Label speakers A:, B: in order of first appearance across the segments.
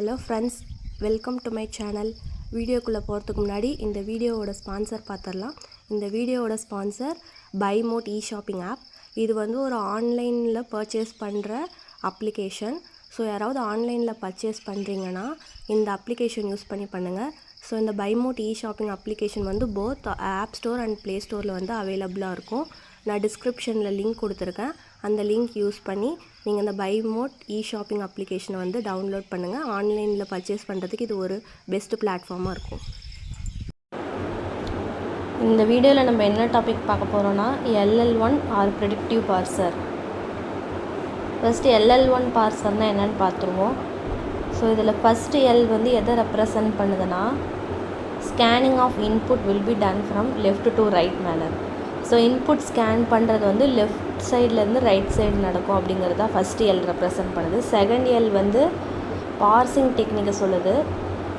A: Hello friends, welcome to my channel. வீடியோக்குள்ளே போகிறதுக்கு முன்னாடி இந்த வீடியோவோட ஸ்பான்சர் பார்த்துடலாம். இந்த வீடியோவோட ஸ்பான்சர் BuyMote ஷாப்பிங் ஆப். இது வந்து ஒரு ஆன்லைனில் பர்ச்சேஸ் பண்ணுற அப்ளிகேஷன். ஸோ யாராவது ஆன்லைனில் பர்ச்சேஸ் பண்ணுறீங்கன்னா இந்த அப்ளிகேஷன் யூஸ் பண்ணி பண்ணுங்கள். ஸோ இந்த BuyMote ஷாப்பிங் அப்ளிகேஷன் வந்து both app store and play ஸ்டோரில் வந்து அவைலபிளாக இருக்கும். நான் டிஸ்கிரிப்ஷனில் லிங்க் கொடுத்துருக்கேன். அந்த லிங்க் யூஸ் பண்ணி நீங்கள் இந்த BuyMote ஷாப்பிங் அப்ளிகேஷனை வந்து டவுன்லோட் பண்ணுங்கள். ஆன்லைனில் பர்ச்சேஸ் பண்ணுறதுக்கு இது ஒரு பெஸ்ட் பிளாட்ஃபார்மாக இருக்கும். இந்த வீடியோவில் நம்ம என்ன டாபிக் பார்க்க போகிறோன்னா LL1 or predictive parser. First LL1 பார்சர்னால் என்னென்னு பார்த்துருவோம். ஸோ இதில் ஃபஸ்ட்டு எல் வந்து எதை ரெப்ரசன்ட் பண்ணுதுன்னா scanning of input will be done from left to right manner. So input scan பண்ணுறது வந்து லெஃப்ட் சைட்லேருந்து ரைட் சைடு நடக்கும் அப்படிங்கிறது தான் ஃபஸ்ட்டு எல் ரெப்ரசன்ட் பண்ணுது. செகண்ட் எல் வந்து பார்சிங் டெக்னிக்கை சொல்லுது.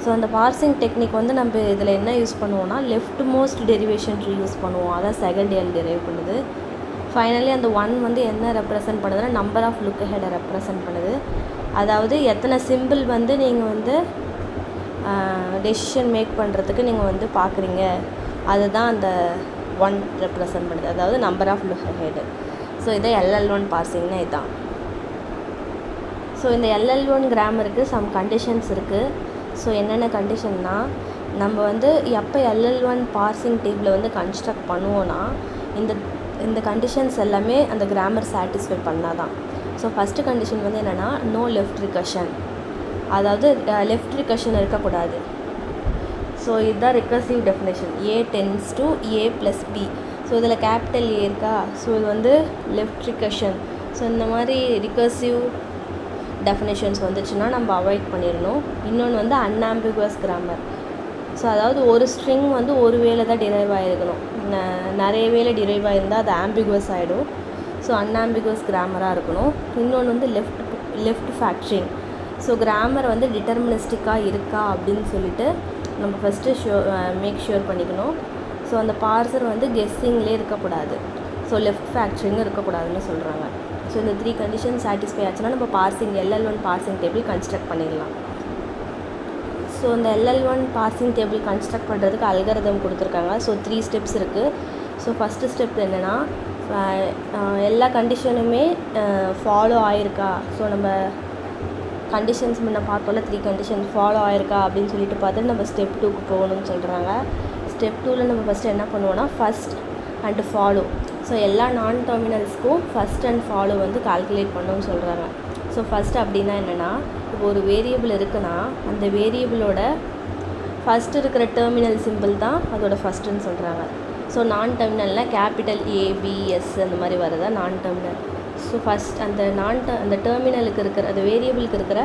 A: ஸோ அந்த பார்சிங் டெக்னிக் வந்து நம்ம இதில் என்ன யூஸ் பண்ணுவோம்னா left most derivation tree use பண்ணுவோம். அதான் செகண்ட் எல் டெரைவ் பண்ணுது. ஃபைனலி அந்த ஒன் வந்து என்ன ரெப்ரசன்ட் பண்ணுதுன்னா நம்பர் ஆஃப் லுக் ஹெடை ரெப்ரசன்ட் பண்ணுது. அதாவது எத்தனை சிம்பிள் வந்து நீங்கள் வந்து டெசிஷன் மேக் பண்ணுறதுக்கு நீங்கள் வந்து பார்க்குறீங்க, அதுதான் அந்த ஒன் ரெப்ரசன்ட் பண்ணுது, அதாவது number of look head. So இதை LL1 பார்சிங்னா இதுதான். ஸோ இந்த LL1 கிராமருக்கு சம் கண்டிஷன்ஸ் இருக்குது. ஸோ என்னென்ன கண்டிஷன்னா நம்ம வந்து எப்போ LL1 பார்சிங் டேபிளை வந்து கன்ஸ்ட்ரக்ட் பண்ணுவோன்னா இந்த கண்டிஷன்ஸ் எல்லாமே அந்த கிராமர் சாட்டிஸ்ஃபை பண்ணால் தான். ஸோ ஃபஸ்ட்டு கண்டிஷன் வந்து என்னென்னா நோ லெஃப்ட் ரிகர்ஷன், அதாவது லெஃப்ட் ரிகர்ஷன் இருக்கக்கூடாது. ஸோ இதுதான் recursive definition. A tends to A + B. So இதில் கேபிட்டல் A இருக்கா, ஸோ இது வந்து லெஃப்ட் ரிகர்ஷன். ஸோ இந்த மாதிரி ரிகர்சிவ் டெஃபினேஷன்ஸ் வந்துச்சுன்னா நம்ம அவாய்ட் பண்ணிடணும். இன்னொன்று வந்து அன்ஆம்பிகுவஸ் கிராமர். ஸோ அதாவது ஒரு ஸ்ட்ரிங் வந்து ஒரு வேளை தான் டிரைவ் ஆகிருக்கணும். நிறைய வேளை டிரைவ் ஆகிருந்தால் அது ஆம்பிகுவஸ் ஆகிடும். ஸோ அன்ஆம்பிகுவஸ் கிராமராக இருக்கணும். இன்னொன்று வந்து லெஃப்ட் ஃபேக்டரிங். ஸோ கிராமர் வந்து டிட்டர்மினிஸ்டிக்காக இருக்கா அப்படின்னு சொல்லிட்டு நம்ம ஃபஸ்ட்டு மேக் ஷுர் பண்ணிக்கணும். ஸோ அந்த பார்சர் வந்து கெஸ்ஸிங்லேயே இருக்கக்கூடாது. ஸோ லெஃப்ட் ஃபேக்டரிங்கும் இருக்கக்கூடாதுன்னு சொல்கிறாங்க. ஸோ இந்த 3 கண்டிஷன் சாட்டிஸ்ஃபை ஆச்சுன்னா நம்ம parsing LL1 parsing table construct பண்ணிடலாம். ஸோ இந்த LL1 பார்சிங் டேபிள் கன்ஸ்ட்ரக்ட் பண்ணுறதுக்கு அல்காரிதம் கொடுத்துருக்காங்க. ஸோ 3 ஸ்டெப்ஸ் இருக்குது. ஸோ ஃபஸ்ட்டு ஸ்டெப் என்னென்னா எல்லா கண்டிஷனுமே ஃபாலோ ஆகிருக்கா. ஸோ நம்ம கண்டிஷன்ஸ் முன்ன பார்த்தோம்ல 3 கண்டிஷன் ஃபாலோ ஆகிருக்கா அப்படின்னு சொல்லிட்டு பார்த்துட்டு நம்ம ஸ்டெப் 2க்கு போகணும்னு சொல்கிறாங்க. ஸ்டெப் 2ல் நம்ம ஃபஸ்ட்டு என்ன பண்ணுவோன்னா ஃபஸ்ட் அண்ட் ஃபாலோ. ஸோ எல்லா நான் டெர்மினல்ஸ்க்கும் ஃபஸ்ட் அண்ட் ஃபாலோ வந்து கால்குலேட் பண்ணணும்னு சொல்கிறாங்க. ஸோ ஃபஸ்ட்டு அப்படின்னா என்னென்னா இப்போ ஒரு வேரியபிள் இருக்குன்னா அந்த வேரியபிளோட ஃபஸ்ட்டு இருக்கிற டெர்மினல் சிம்பிள் தான் அதோட ஃபஸ்ட்டுன்னு சொல்கிறாங்க. ஸோ நான் டெர்மினல்னால் கேபிட்டல் ABS அந்த மாதிரி வருதா நான் டெர்மினல். ஸோ ஃபஸ்ட் அந்த டெர்மினலுக்கு இருக்கிற அந்த வேரியபிளுக்கு இருக்கிற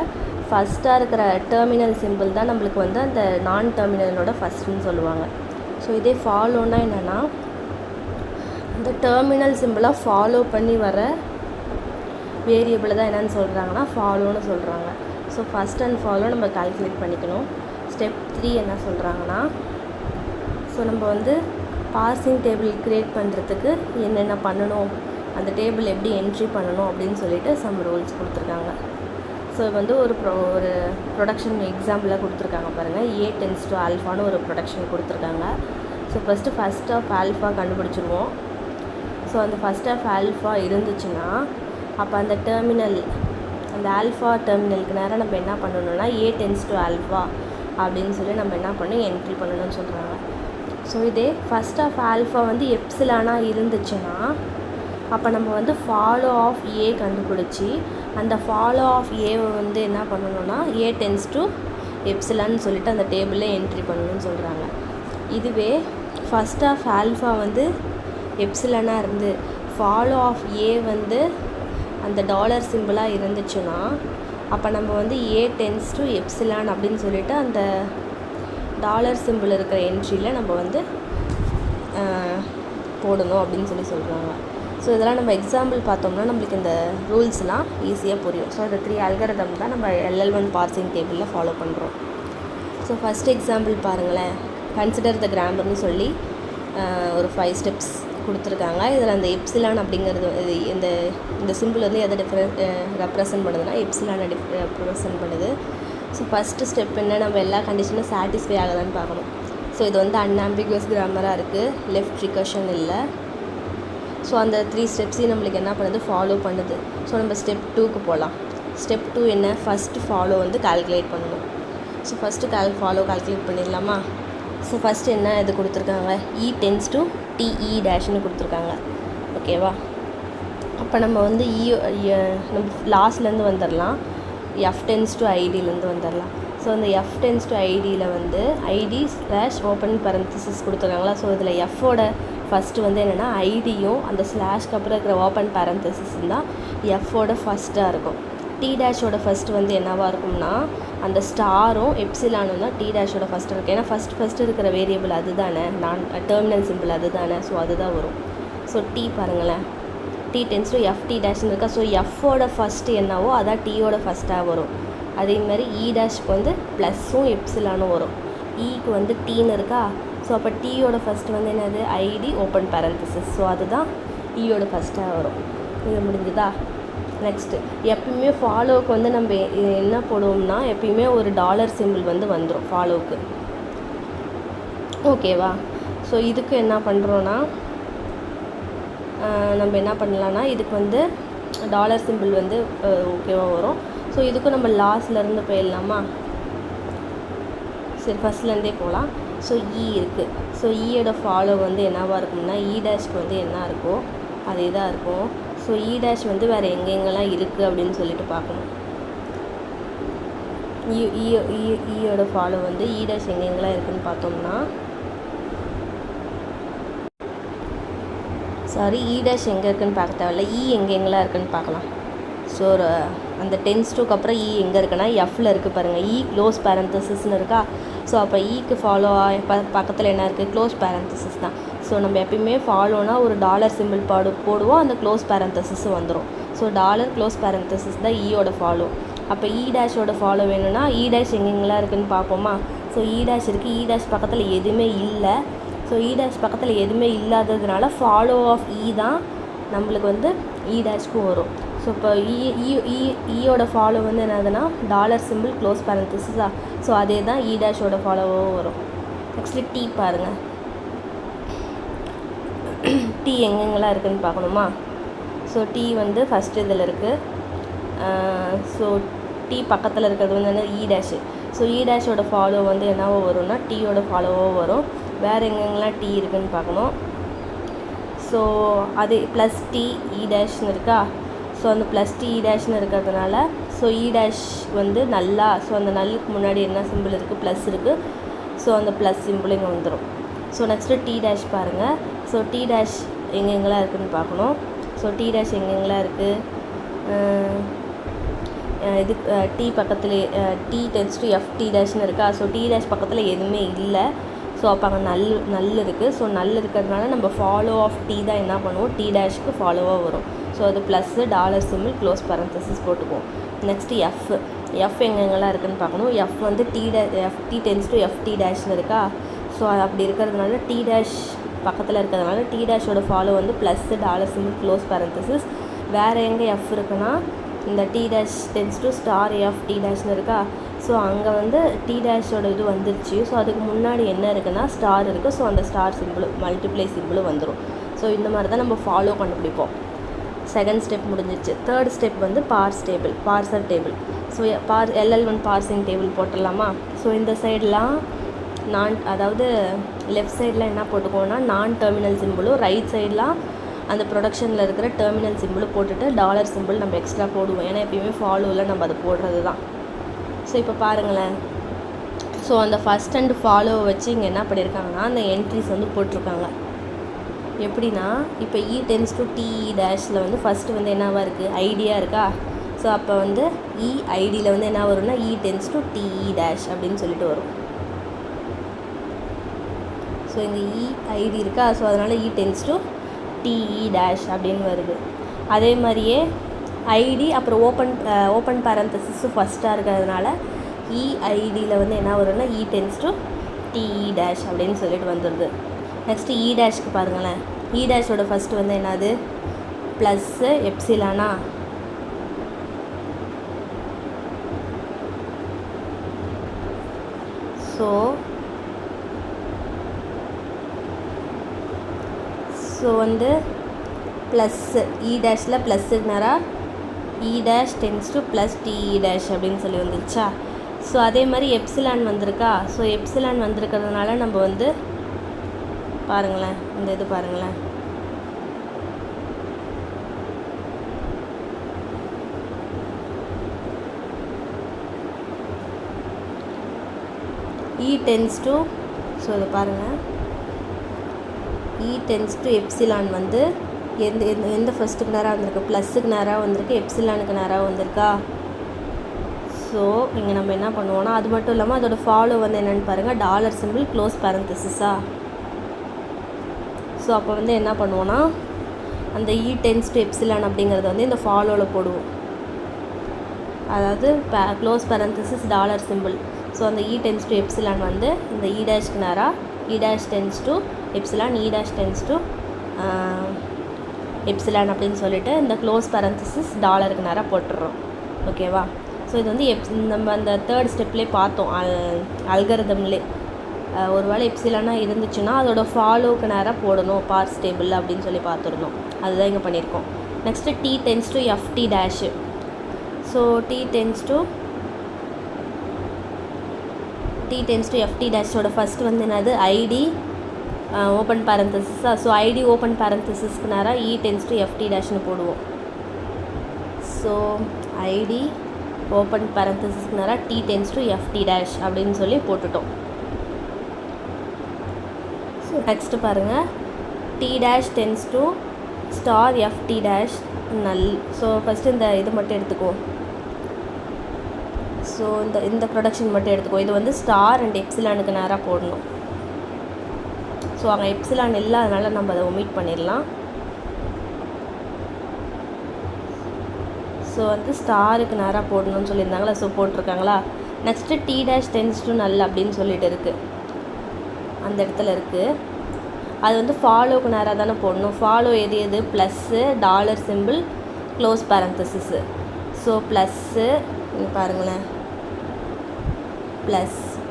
A: ஃபஸ்ட்டாக இருக்கிற டெர்மினல் சிம்பிள் தான் நம்மளுக்கு வந்து அந்த நான் டெர்மினலோட ஃபஸ்ட்டுன்னு சொல்லுவாங்க. ஸோ இதே ஃபாலோன்னா என்னென்னா அந்த டெர்மினல் சிம்பிளாக ஃபாலோ பண்ணி வர வேரியபிளை தான் என்னென்னு சொல்கிறாங்கன்னா ஃபாலோன்னு சொல்கிறாங்க. ஸோ ஃபஸ்ட் அண்ட் ஃபாலோ நம்ம கால்குலேட் பண்ணிக்கணும். ஸ்டெப் 3 என்ன சொல்கிறாங்கன்னா ஸோ நம்ம வந்து பார்சிங் டேபிள் க்ரியேட் பண்ணுறதுக்கு என்னென்ன பண்ணணும், அந்த டேபிள் எப்படி என்ட்ரி பண்ணணும் அப்படின்னு சொல்லிட்டு சம் ரூல்ஸ் கொடுத்துருக்காங்க. ஸோ வந்து ஒரு ப்ரொடக்ஷன் எக்ஸாம்பிளாக கொடுத்துருக்காங்க பாருங்கள். A tends to ஆல்ஃபான்னு ஒரு ப்ரொடக்ஷன் கொடுத்துருக்காங்க. ஸோ ஃபஸ்ட் ஆஃப் ஆல்ஃபா கண்டுபிடிச்சிருவோம். ஸோ அந்த ஃபஸ்ட் ஆஃப் ஆல்ஃபா இருந்துச்சுன்னா அப்போ அந்த டெர்மினல் அந்த ஆல்ஃபா டெர்மினலுக்கு நேரம் நம்ம என்ன பண்ணணும்னா A tends to ஆல்ஃபா அப்படின்னு சொல்லி நம்ம என்ன பண்ணணும் என்ட்ரி பண்ணணும்னு சொல்கிறாங்க. ஸோ இதே ஃபஸ்ட் ஆஃப் ஆல்ஃபா வந்து எப்சிலானாக இருந்துச்சுன்னா அப்போ நம்ம வந்து ஃபாலோ ஆஃப் A கண்டுபிடிச்சி அந்த ஃபாலோ ஆஃப் Aவை வந்து என்ன பண்ணணும்னா A tends to எப்சிலான்னு சொல்லிட்டு அந்த டேபிளில் என்ட்ரி பண்ணணும்னு சொல்கிறாங்க. இதுவே ஃபஸ்ட் ஆஃப் ஆல்ஃபா வந்து எப்சிலானாக இருந்து ஃபாலோ ஆஃப் A வந்து அந்த டாலர் சிம்பிளாக இருந்துச்சுன்னா அப்போ நம்ம வந்து A tends to எப்சிலான் அப்படின்னு சொல்லிட்டு அந்த டாலர் சிம்பிள் இருக்கிற என்ட்ரியில் நம்ம வந்து போடணும் அப்படின்னு சொல்கிறாங்க. ஸோ இதெல்லாம் நம்ம எக்ஸாம்பிள் பார்த்தோம்னா நம்மளுக்கு இந்த ரூல்ஸ்லாம் ஈஸியாக புரியும். ஸோ இந்த 3 அல்காரிதம் தான் நம்ம LL1 பார்சிங் டேபிளில் ஃபாலோ பண்ணுறோம். ஸோ ஃபஸ்ட் எக்ஸாம்பிள் பாருங்களேன். கன்சிடர் த கிராமர்னு சொல்லி ஒரு 5 ஸ்டெப்ஸ் கொடுத்துருக்காங்க. இதில் அந்த எப்சிலான் அப்படிங்கிறது இந்த சிம்பிள் வந்து எதை ரெப்ரசன்ட் பண்ணுதுன்னா எப்சிலானை ரெப்ரசன்ட் பண்ணுது. ஸோ ஃபஸ்ட்டு ஸ்டெப் என்ன, நம்ம எல்லா கண்டிஷனும் சாட்டிஸ்ஃபை ஆகுதான்னு பார்க்கணும். ஸோ இது வந்து அன்ஆம்பிகுவஸ் கிராமராக இருக்குது, லெஃப்ட் ரிகர்ஷன் இல்லை. ஸோ அந்த 3 ஸ்டெப்ஸையும் நம்மளுக்கு என்ன பண்ணுது, ஃபாலோ பண்ணுது. ஸோ நம்ம ஸ்டெப் 2க்கு போகலாம். ஸ்டெப் 2 என்ன, ஃபஸ்ட்டு ஃபாலோ வந்து கால்குலேட் பண்ணணும். ஸோ ஃபஸ்ட்டு ஃபாலோ கால்குலேட் பண்ணிடலாமா? ஸோ ஃபஸ்ட்டு என்ன இது கொடுத்துருக்காங்க, E tends to TE டேஷ்னு கொடுத்துருக்காங்க. ஓகேவா? அப்போ நம்ம வந்து நம்ம லாஸ்ட்லேருந்து வந்துடலாம், F tends to IDலேருந்து வந்துடலாம். ஸோ அந்த F tends to IDயில் வந்து ID/ ஓப்பன் பரந்தசிஸ் கொடுத்துருக்காங்களா. ஸோ இதில் Fோட ஃபஸ்ட்டு வந்து என்னென்னா ஐடியும் அந்த ஸ்லாஷ்க்கு அப்புறம் இருக்கிற ஓப்பன் பரந்தசிஸும் தான் Fோட ஃபஸ்ட்டாக இருக்கும். T டேஷோட ஃபஸ்ட்டு வந்து என்னவாக இருக்கும்னா அந்த ஸ்டாரும் எப்சிலானும் தான் T டேஷோட ஃபஸ்ட்டு இருக்குது. ஏன்னா ஃபஸ்ட்டு இருக்கிற வேரியபிள் அது தானே, நான் டெர்மினல் சிம்பிள் அது தானே. ஸோ அதுதான் வரும். ஸோ T பாருங்களேன், T tends to FT டேஷ்னு இருக்கா. ஸோ Fோட ஃபஸ்ட்டு என்னவோ அதான் Tயோட ஃபஸ்ட்டாக வரும். அதேமாதிரி E டேஷ்க்கு வந்து ப்ளஸ்ஸும் எப்சிலானும் வரும். ஈக்கு வந்து டீன்னு இருக்கா. ஸோ அப்போ டீயோட ஃபஸ்ட்டு வந்து என்னது, ஐடி ஓப்பன் பேரந்தசிஸ். ஸோ அதுதான் ஈயோட ஃபஸ்ட்டாக வரும். இது முடிஞ்சுதா? நெக்ஸ்ட்டு எப்பயுமே ஃபாலோவுக்கு வந்து நம்ம என்ன போடுவோம்னா எப்பயுமே ஒரு டாலர் சிம்பிள் வந்து வந்துடும் ஃபாலோவுக்கு. ஓகேவா? ஸோ இதுக்கு என்ன பண்ணுறோன்னா நம்ம என்ன பண்ணலான்னா இதுக்கு வந்து டாலர் சிம்பிள் வந்து ஓகேவாக வரும். ஸோ இதுக்கும் நம்ம லாஸ்ட்லேருந்து போயிடலாமா? சரி, ஃபஸ்ட்லேருந்தே போகலாம். ஸோ இ இருக்குது. ஸோ ஈயோட ஃபாலோ வந்து என்னவாக இருக்கும்னா இ டேஷ்க்கு வந்து என்ன இருக்கோ அதே தான் இருக்கும். ஸோ இ டேஷ் வந்து வேறு எங்கெங்கெல்லாம் இருக்குது அப்படின்னு சொல்லிட்டு பார்க்கணும். ஈயோட ஃபாலோ வந்து இ டேஷ் எங்கெங்கெல்லாம் இருக்குதுன்னு பார்த்தோம்னா, சாரி, இ டேஷ் எங்கே இருக்குதுன்னு பார்க்க தேவையில்ல, இ எங்கெங்கெல்லாம் இருக்குதுன்னு பார்க்கலாம். ஸோ அந்த டென்ஸ் டூக்கு அப்புறம் இ எங்கே இருக்குன்னா எஃப்பில் இருக்குது பாருங்கள், இ க்ளோஸ் பேரந்தசிஸ்னு இருக்கா. ஸோ அப்போ ஈக்கு ஃபாலோ பக்கத்தில் என்ன இருக்குது, க்ளோஸ் பேரந்தசிஸ் தான். ஸோ நம்ம எப்பயுமே ஃபாலோனா ஒரு டாலர் சிம்பிள் போடுவோம், அந்த க்ளோஸ் பேரந்தசிஸும் வந்துடும். ஸோ டாலர் க்ளோஸ் பேரந்தசிஸ் தான் ஈயோட ஃபாலோ. அப்போ இ டேஷோட ஃபாலோ வேணும்னா இ டேஷ் எங்கெங்கெல்லாம் இருக்குதுன்னு பார்ப்போமா? ஸோ இ டேஷ் இருக்குது, இ டேஷ் பக்கத்தில் எதுவுமே இல்லை. ஸோ இ டேஷ் பக்கத்தில் எதுவுமே இல்லாததுனால ஃபாலோ ஆஃப் இ தான் நம்மளுக்கு வந்து இ டேஷ்க்கும் வரும். ஸோ இப்போ ஈயோட ஃபாலோ வந்து என்னதுன்னா டாலர் சிம்பிள் க்ளோஸ் பேரந்தசிஸா. ஸோ அதே தான் இ டேஷோட ஃபாலோவும் வரும். நெக்ஸ்ட்டு டி பாருங்கள், டி எங்கெங்கெல்லாம் இருக்குதுன்னு பார்க்கணுமா? ஸோ டி வந்து ஃபஸ்ட்டு இதில் இருக்குது. ஸோ டி பக்கத்தில் இருக்கிறது வந்து என்ன, இ டேஷு. ஸோ இ டேஷோட ஃபாலோ வந்து என்னவோ வரும்னா டீயோட ஃபாலோவோ வரும். வேறு எங்கெங்கெல்லாம் டி இருக்குதுன்னு பார்க்கணும். ஸோ அது ப்ளஸ் டி இ டேஷ்னு இருக்கா. ஸோ அந்த ப்ளஸ் டி இ டேஷ்னு இருக்கிறதுனால ஸோ இ டேஷ் வந்து நல்லா, ஸோ அந்த நல்லுக்கு முன்னாடி என்ன சிம்பிள் இருக்குது, ப்ளஸ் இருக்குது. ஸோ அந்த ப்ளஸ் சிம்பிள் இங்கே வந்துடும். ஸோ நெக்ஸ்ட்டு டி டேஷ் பாருங்கள். ஸோ டி டேஷ் எங்கெங்கெல்லாம் இருக்குதுன்னு பார்க்கணும். ஸோ டி டேஷ் எங்கெங்கெல்லாம் இருக்குது, இது டி பக்கத்தில் T tends to F T டேஷ்னு இருக்கா. ஸோ டி டேஷ் பக்கத்தில் எதுவுமே இல்லை. ஸோ அப்போ அங்கே நல் இருக்குது. ஸோ நல் இருக்கிறதுனால நம்ம ஃபாலோ ஆஃப் டி தான் என்ன பண்ணுவோம், டி டேஷ்க்கு ஃபாலோவாக வரும். ஸோ அது plus dollar symbol close parenthesis போட்டுக்குவோம். நெக்ஸ்ட்டு எஃப் எங்கெங்கெல்லாம் இருக்குதுன்னு பார்க்கணும். எஃப் வந்து F T tends to F T டேஷ்னு இருக்கா. ஸோ அது அப்படி இருக்கிறதுனால டி டேஷ் பக்கத்தில் இருக்கிறதுனால டி டேஷோட ஃபாலோ வந்து plus dollar symbol close parenthesis. வேறு எங்கே எஃப் இருக்குன்னா இந்த T dash tends to star F T டேஷ்னு இருக்கா. ஸோ அங்கே வந்து டி டேஷோட இது வந்துருச்சு. ஸோ அதுக்கு முன்னாடி என்ன இருக்குன்னா ஸ்டார் இருக்குது. ஸோ அந்த ஸ்டார் சிம்பிள் மல்டிப்ளை சிம்பிளும் வந்துடும். ஸோ இந்த மாதிரி தான் நம்ம ஃபாலோ கண்டுபிடிப்போம். செகண்ட் ஸ்டெப் முடிஞ்சிச்சு. தேர்ட் ஸ்டெப் வந்து parser table. So LL1 parsing table போட்டுடலாமா? ஸோ இந்த சைடெலாம் அதாவது லெஃப்ட் சைடில் என்ன போட்டுக்கோன்னா நான் டெர்மினல் சிம்பிளும், ரைட் சைடெலாம் அந்த ப்ரொடக்ஷனில் இருக்கிற டெர்மினல் சிம்பிளும் போட்டுட்டு டாலர் சிம்பிள் நம்ம எக்ஸ்ட்ரா போடுவோம். ஏன்னா எப்பயுமே ஃபாலோவில் நம்ம அதை போடுறது தான். ஸோ இப்போ பாருங்களேன், ஸோ அந்த ஃபஸ்ட் அண்ட் ஃபாலோவை வச்சு இங்கே என்ன பண்ணியிருக்காங்கன்னா அந்த என்ட்ரிஸ் வந்து போட்டிருக்காங்க. எப்படின்னா இப்போ இ டென்ஸ் டு டிஇ டேஷில் வந்து ஃபஸ்ட்டு வந்து என்னவாக இருக்குது, ஐடியா இருக்கா. ஸோ அப்போ வந்து இ ஐடியில் வந்து என்ன வரும்னா இ டென்ஸ் டு டிஇ டேஷ் அப்படின்னு சொல்லிட்டு வரும். ஸோ இங்கே இ ஐடி இருக்கா. ஸோ அதனால் இ டென்ஸ் டு டிஇ டேஷ் அப்படின்னு வருது. அதே மாதிரியே ஐடி அப்புறம் ஓப்பன் பேரந்தசிஸ் ஃபஸ்ட்டாக இருக்கிறதுனால இ ஐடியில் வந்து என்ன வரும்னா இ டென்ஸ் டு டிஇ டேஷ் அப்படின்னு சொல்லிட்டு வந்துடுது. நெக்ஸ்ட்டு இ டேஷ்க்கு பாருங்களேன். இ டேஷோட ஃபஸ்ட்டு வந்து என்னது, ப்ளஸ்ஸு எப்சிலானா. ஸோ வந்து ப்ளஸ்ஸு இ டேஷில் ப்ளஸ்ஸுக்கு நேராக E dash tends to plus T E dash அப்படின்னு சொல்லி வந்துருச்சா. ஸோ அதே மாதிரி எப்சிலான் வந்திருக்கா. ஸோ எப்சிலான் வந்திருக்கிறதுனால நம்ம வந்து பாருங்களேன், இந்த இது பாருங்களேன், இ டென்ஸ் டு, ஸோ இது பாருங்கள், இ டென்ஸ் டு எப்சிலான் வந்து எந்த எந்த ஃபஸ்ட்டுக்கு நேராக வந்திருக்கு, ப்ளஸ்ஸுக்கு நேராக வந்திருக்கு, எப்சிலானுக்கு நேராக வந்திருக்கா. ஸோ இங்கே நம்ம என்ன பண்ணுவோன்னா, அது மட்டும் இல்லாமல் அதோட ஃபாலோ வந்து என்னென்னு பாருங்கள், டாலர் சிம்பிள் க்ளோஸ் பேரந்தசிஸா. ஸோ அப்போ வந்து என்ன பண்ணுவோன்னா, அந்த இ டென்ஸ் டு எப்சிலான் அப்படிங்கிறத வந்து இந்த ஃபாலோவில் போடுவோம். அதாவது close parenthesis dollar simple. So அந்த இ டென்ஸ் டு எப்சிலான் வந்து இந்த இ டேஷ்க்கு நேராக E dash tends to epsilon, E dash tends to epsilon அப்படின்னு சொல்லிட்டு இந்த க்ளோஸ் பேரந்தசிஸ் டாலருக்கு நேராக போட்டுடுறோம். ஓகேவா. ஸோ இது வந்து நம்ம அந்த தேர்ட் ஸ்டெப்லேயே பார்த்தோம், அல்கரிதம்லே. ஒரு வேளை எப்சிலானாக இருந்துச்சுன்னா அதோட ஃபாலோவுக்கு நேராக போடணும் பார்ஸ் டேபிள் அப்படின்னு சொல்லி பார்த்துருந்தோம். அதுதான் இங்கே பண்ணியிருக்கோம். Next T tends to F T dash. So T tends to F T டேஷோட ஃபஸ்ட்டு வந்து என்னது, ஐடி ஓப்பன் பேரந்தசிஸா. ஸோ ஐடி ஓப்பன் பேரந்தசிஸ்க்கு நேராக இ டென்ஸ் டு எஃப்டி டேஷ்னு போடுவோம். ஸோ ஐடி ஓப்பன் பேரந்தசிஸ்க்கு நேராக T tends to F T dash அப்படின்னு சொல்லி போட்டுட்டோம். ஸோ நெக்ஸ்ட்டு பாருங்கள், T dash tends to star F T dash null. So first இந்த இது மட்டும் எடுத்துக்குவோம். ஸோ இந்த ப்ரொடக்ஷன் மட்டும் எடுத்துக்குவோம். இது வந்து ஸ்டார் அண்ட் எப்சிலானுக்கு நேராக போடணும். ஸோ அங்கே எப்சிலான் இல்லாதனால நம்ம அதை ஒமிட் பண்ணிடலாம். ஸோ வந்து ஸ்டாருக்கு நேராக போடணும்னு சொல்லியிருந்தாங்களா, ஸோ போட்டிருக்காங்களா. Next T dash tends to null அப்படின்னு சொல்லிட்டு இருக்குது, அந்த இடத்துல இருக்குது. அது வந்து ஃபாலோவுக்கு நேராக தானே போடணும். ஃபாலோ எது plus dollar symbol close parenthesis. So plus இங்கே பாருங்களேன்,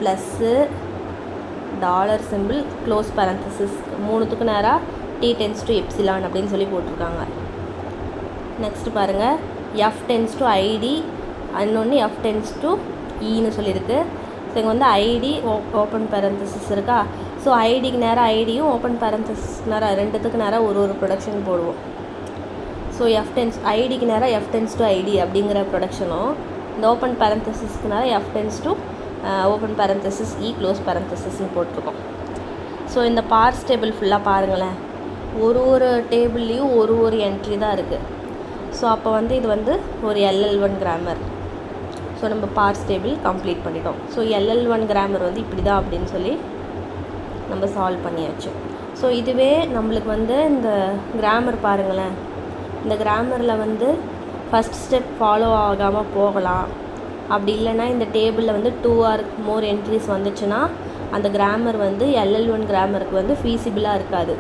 A: plus dollar symbol close parenthesis மூணுத்துக்கு நேராக டி டென்ஸ் டு எப்சிலான் அப்படின்னு சொல்லி போட்டிருக்காங்க. நெக்ஸ்ட்டு பாருங்கள், எஃப் டென்ஸ் டு ஐடி, இன்னொன்று எஃப் டென்ஸ் டு ஈன்னு சொல்லியிருக்கு. ஸோ இங்கே வந்து ஐடி ஓப்பன் பேரந்தசிஸ் இருக்கா. ஸோ ஐடிக்கு நேராக ஐடியும் ஓப்பன் பேரந்தசிஸ் நேராக ரெண்டுத்துக்கு நேராக ஒரு ப்ரொடக்ஷன் போடுவோம். ஸோ எஃப் டென்ஸ் ஐடிக்கு நேராக எஃப் டென்ஸ் டு ஐடி அப்படிங்கிற ப்ரொடக்ஷனும், இந்த ஓப்பன் பேரந்தசிஸ்க்கு நேராக F tends to open parenthesis E close பேரந்தசிஸ்னு போட்டிருக்கோம். ஸோ இந்த பார்ஸ் டேபிள் ஃபுல்லாக பாருங்களேன், ஒரு டேபிள்லேயும் ஒரு என்ட்ரி தான் இருக்குது. ஸோ அப்போ வந்து இது வந்து ஒரு LL1 கிராமர். ஸோ நம்ம பார்ஸ் டேபிள் கம்ப்ளீட் பண்ணிட்டோம். ஸோ LL1 கிராமர் வந்து இப்படி தான் அப்படின்னு சொல்லி நம்ம சால்வ் பண்ணியாச்சு. ஸோ இதுவே நம்மளுக்கு வந்து இந்த கிராமர் பாருங்களேன், இந்த கிராமரில் வந்து ஃபஸ்ட் ஸ்டெப் ஃபாலோ ஆகாமல் போகலாம். அப்படி இல்லைன்னா இந்த டேபிளில் வந்து 2 or more என்ட்ரிஸ் வந்துச்சுன்னா அந்த கிராமர் வந்து LL1 கிராமருக்கு வந்து ஃபீஸிபிளாக இருக்காது.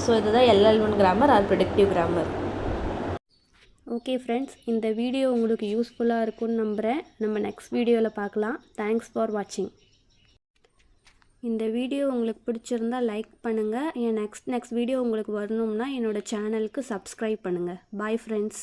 A: ஸோ இதுதான் LL1 grammar or predictive grammar. Okay friends, இந்த வீடியோ உங்களுக்கு யூஸ்ஃபுல்லாக இருக்கும்னு நம்புகிறேன். நம்ம நெக்ஸ்ட் வீடியோவில் பார்க்கலாம். தேங்க்ஸ் ஃபார் வாட்சிங். இந்த வீடியோ உங்களுக்கு பிடிச்சிருந்தால் லைக் பண்ணுங்கள். என் நெக்ஸ்ட் வீடியோ உங்களுக்கு வரணும்னா என்னோடய சேனலுக்கு சப்ஸ்கிரைப் பண்ணுங்கள். Bye friends.